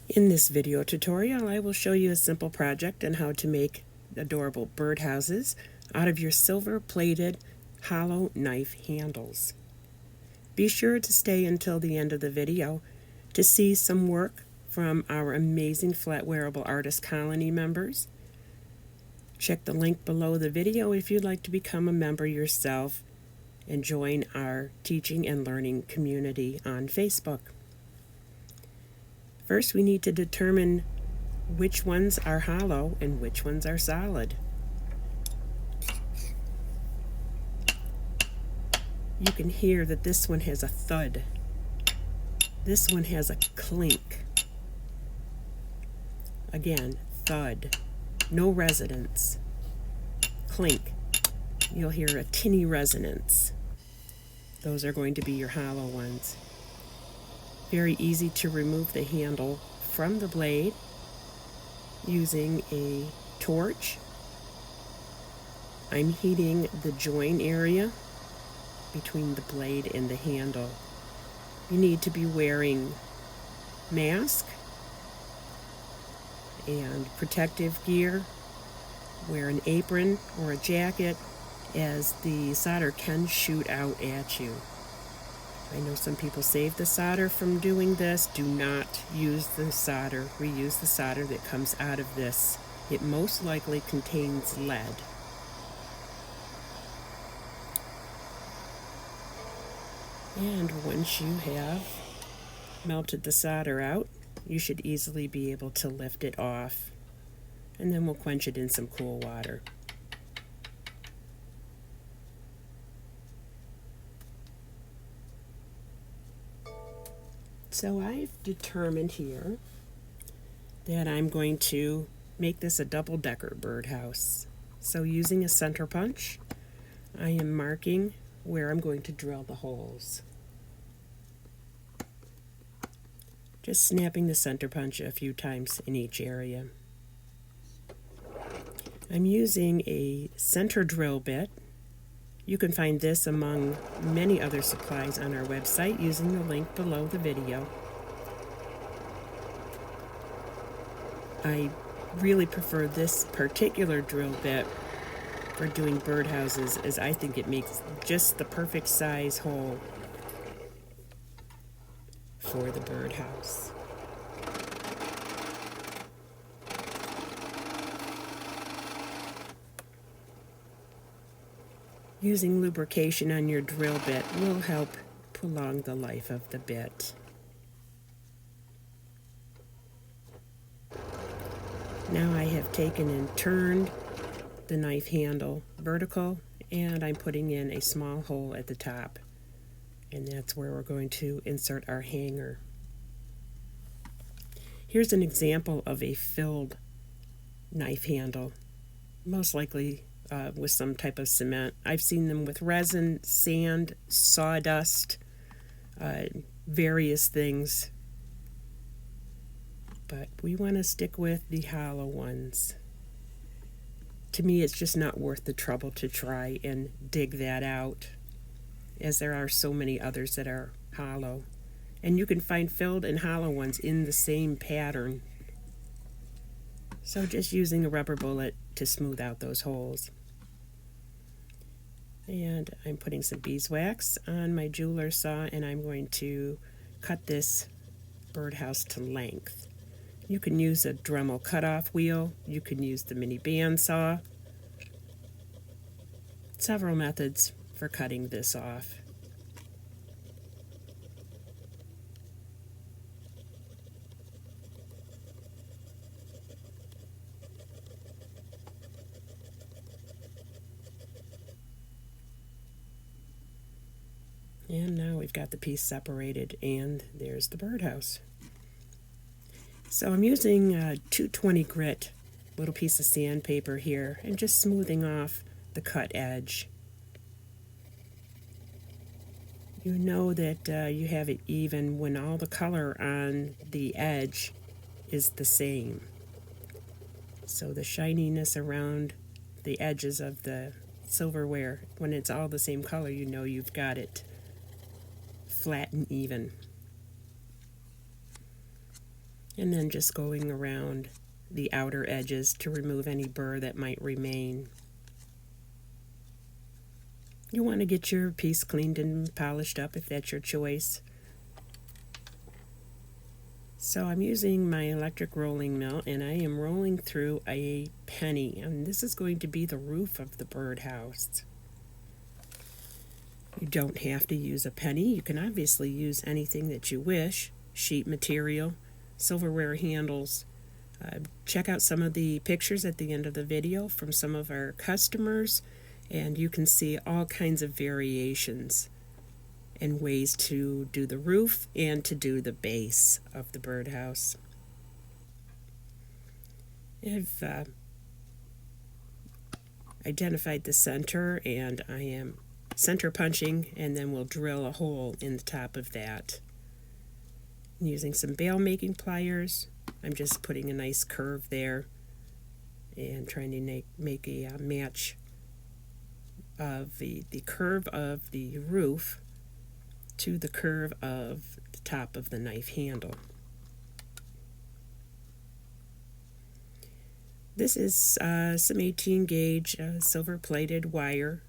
In this video tutorial, I will show you a simple project on how to make adorable birdhouses out of your silver-plated hollow knife handles. Be sure to stay until the end of the video to see some work from our amazing Flatwearable Artist Colony members. Check the link below the video if you'd like to become a member yourself and join our teaching and learning community on Facebook. First, we need to determine which ones are hollow and which ones are solid. You can hear that this one has a thud. This one has a clink. Again, thud. No resonance. Clink. You'll hear a tinny resonance. Those are going to be your hollow ones. Very easy to remove the handle from the blade using a torch. I'm heating the join area between the blade and the handle. You need to be wearing mask and protective gear. Wear an apron or a jacket, as the solder can shoot out at you. I know some people save the solder from doing this. Do not use the solder. Reuse the solder that comes out of this. It most likely contains lead. And once you have melted the solder out, you should easily be able to lift it off. And then we'll quench it in some cool water. So I've determined here that I'm going to make this a double-decker birdhouse. So using a center punch, I am marking where I'm going to drill the holes. Just snapping the center punch a few times in each area. I'm using a center drill bit. You can find this among many other supplies on our website using the link below the video. I really prefer this particular drill bit for doing birdhouses, as I think it makes just the perfect size hole for the birdhouse. Using lubrication on your drill bit will help prolong the life of the bit. Now I have taken and turned the knife handle vertical, and I'm putting in a small hole at the top. And that's where we're going to insert our hanger. Here's an example of a filled knife handle, most likely with some type of cement. I've seen them with resin, sand, sawdust, various things. But we want to stick with the hollow ones. To me, it's just not worth the trouble to try and dig that out, as there are so many others that are hollow. And you can find filled and hollow ones in the same pattern. So just using a rubber bullet to smooth out those holes. And I'm putting some beeswax on my jeweler saw, and I'm going to cut this birdhouse to length. You can use a Dremel cutoff wheel. You can use the mini bandsaw. Several methods for cutting this off. And now we've got the piece separated, and there's the birdhouse. So I'm using a 220 grit little piece of sandpaper here and just smoothing off the cut edge. You know that you have it even when all the color on the edge is the same. So the shininess around the edges of the silverware, when it's all the same color, you know you've got it flat and even. And then just going around the outer edges to remove any burr that might remain. You want to get your piece cleaned and polished up if that's your choice. So I'm using my electric rolling mill, and I am rolling through a penny, and this is going to be the roof of the birdhouse. You don't have to use a penny. You can obviously use anything that you wish. Sheet material, silverware handles. Check out some of the pictures at the end of the video from some of our customers, and you can see all kinds of variations and ways to do the roof and to do the base of the birdhouse. I've identified the center, and I am center punching, and then we'll drill a hole in the top of that. Using some bail making pliers, I'm just putting a nice curve there and trying to make a match of the curve of the roof to the curve of the top of the knife handle. This is some 18 gauge silver plated wire,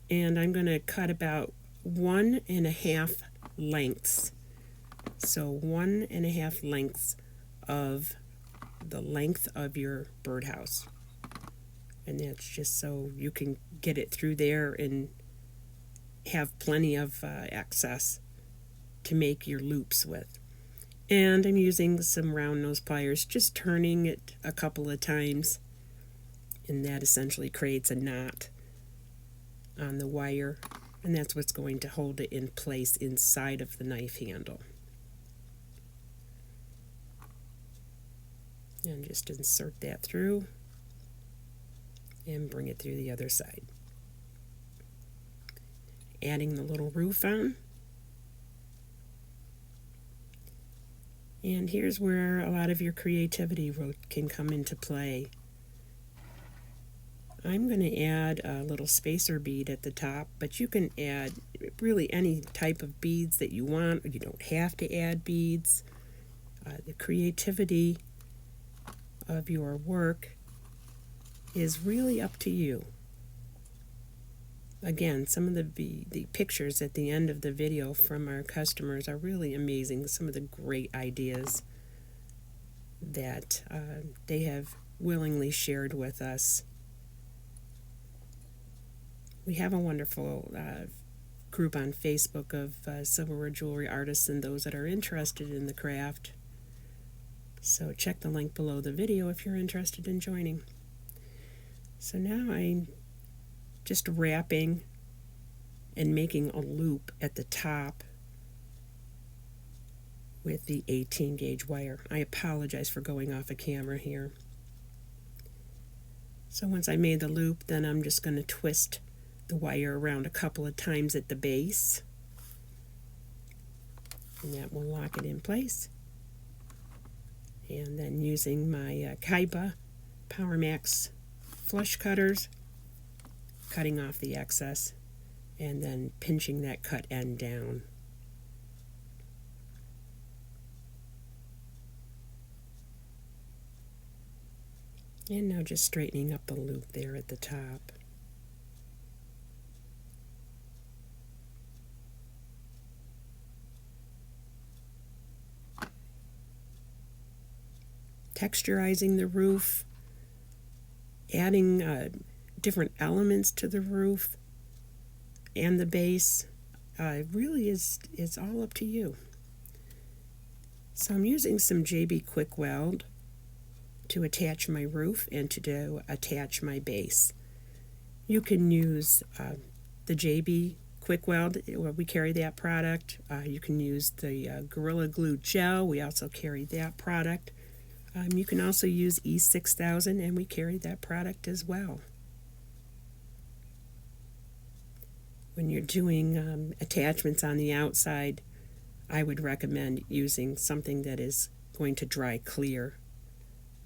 and I'm going to cut about 1.5 lengths. So 1.5 lengths of the length of your birdhouse. And that's just so you can get it through there and have plenty of access to make your loops with. And I'm using some round nose pliers, just turning it a couple of times, and that essentially creates a knot on the wire, and that's what's going to hold it in place inside of the knife handle. And just insert that through and bring it through the other side. Adding the little roof on. And here's where a lot of your creativity can come into play. I'm going to add a little spacer bead at the top, but you can add really any type of beads that you want. You don't have to add beads. The creativity of your work is really up to you. Again, some of the pictures at the end of the video from our customers are really amazing. Some of the great ideas that they have willingly shared with us. We have a wonderful group on Facebook of silverware jewelry artists and those that are interested in the craft. So check the link below the video if you're interested in joining. So now I'm just wrapping and making a loop at the top with the 18 gauge wire. I apologize for going off a camera here. So once I made the loop, then I'm just going to twist the wire around a couple of times at the base, and that will lock it in place. And then using my Kaiba Power Max flush cutters, cutting off the excess and then pinching that cut end down. And now just straightening up the loop there at the top. Texturizing the roof, adding different elements to the roof and the base, really is all up to you. So I'm using some JB Quick Weld to attach my roof and to attach my base. You can use the JB Quick Weld, we carry that product. You can use the Gorilla Glue Gel, we also carry that product. You can also use E6000, and we carry that product as well. When you're doing attachments on the outside, I would recommend using something that is going to dry clear,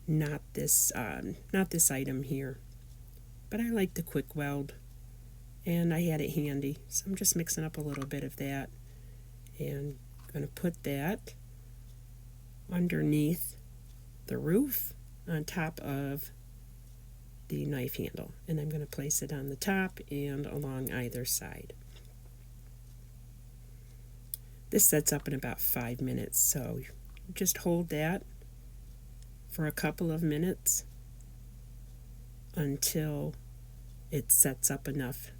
not this item here. But I like the Quick Weld, and I had it handy, so I'm just mixing up a little bit of that, and I'm going to put that underneath the roof on top of the knife handle, and I'm going to place it on the top and along either side. This sets up in about 5 minutes, so just hold that for a couple of minutes until it sets up enough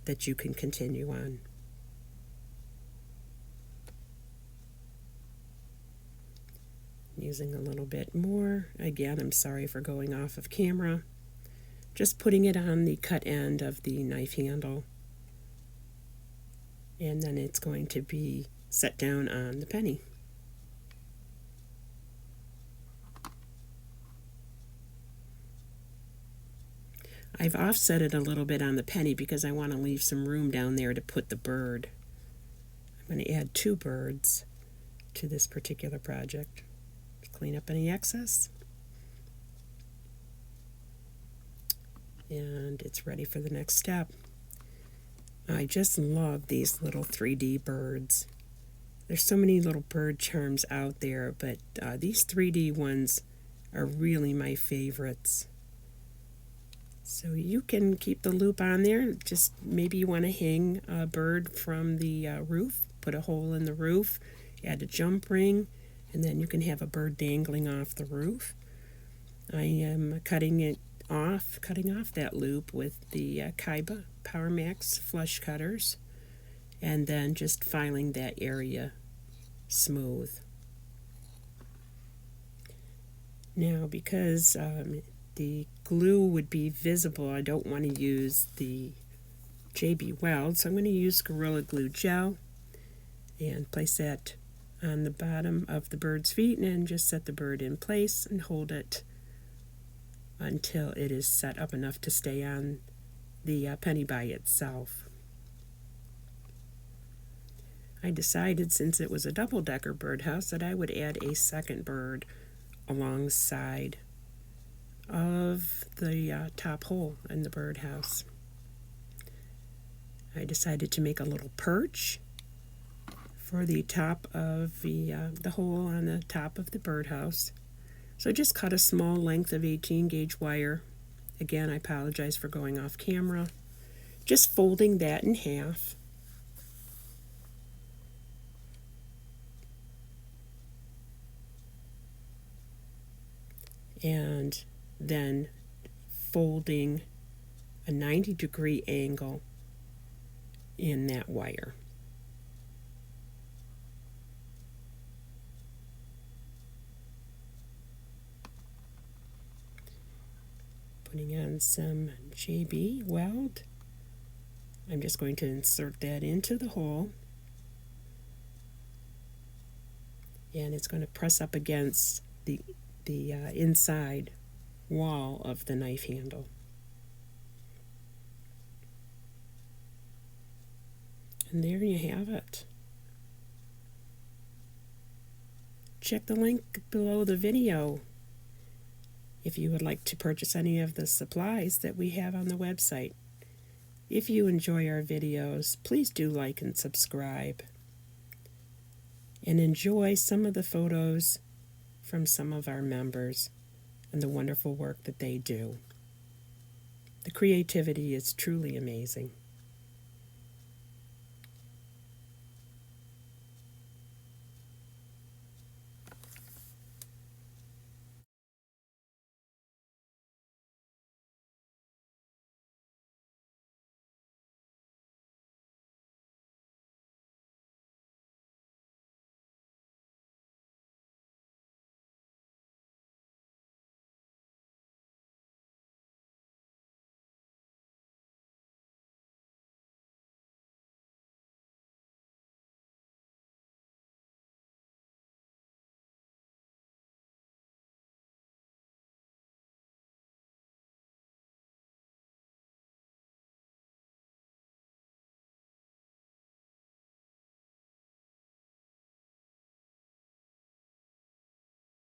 that you can continue on. Using a little bit more. Again, I'm sorry for going off of camera. Just putting it on the cut end of the knife handle, and then it's going to be set down on the penny. I've offset it a little bit on the penny because I want to leave some room down there to put the bird. I'm going to add 2 birds to this particular project. Clean up any excess. And it's ready for the next step. I just love these little 3D birds. There's so many little bird charms out there, but these 3D ones are really my favorites. So you can keep the loop on there. Just maybe you want to hang a bird from the roof, put a hole in the roof, add a jump ring, and then you can have a bird dangling off the roof. I am cutting off that loop with the Kaiba Power Max flush cutters, and then just filing that area smooth. Now, because the glue would be visible, I don't want to use the JB Weld, so I'm going to use Gorilla Glue Gel and place that on the bottom of the bird's feet, and just set the bird in place and hold it until it is set up enough to stay on the penny by itself. I decided, since it was a double-decker birdhouse, that I would add a second bird alongside of the top hole in the birdhouse. I decided to make a little perch for the top of the hole on the top of the birdhouse. So just cut a small length of 18 gauge wire. Again, I apologize for going off camera. Just folding that in half. And then folding a 90-degree angle in that wire. Putting on some JB Weld. I'm just going to insert that into the hole, and it's going to press up against the inside wall of the knife handle. And there you have it. Check the link below the video if you would like to purchase any of the supplies that we have on the website. If you enjoy our videos, please do like and subscribe. And enjoy some of the photos from some of our members and the wonderful work that they do. The creativity is truly amazing.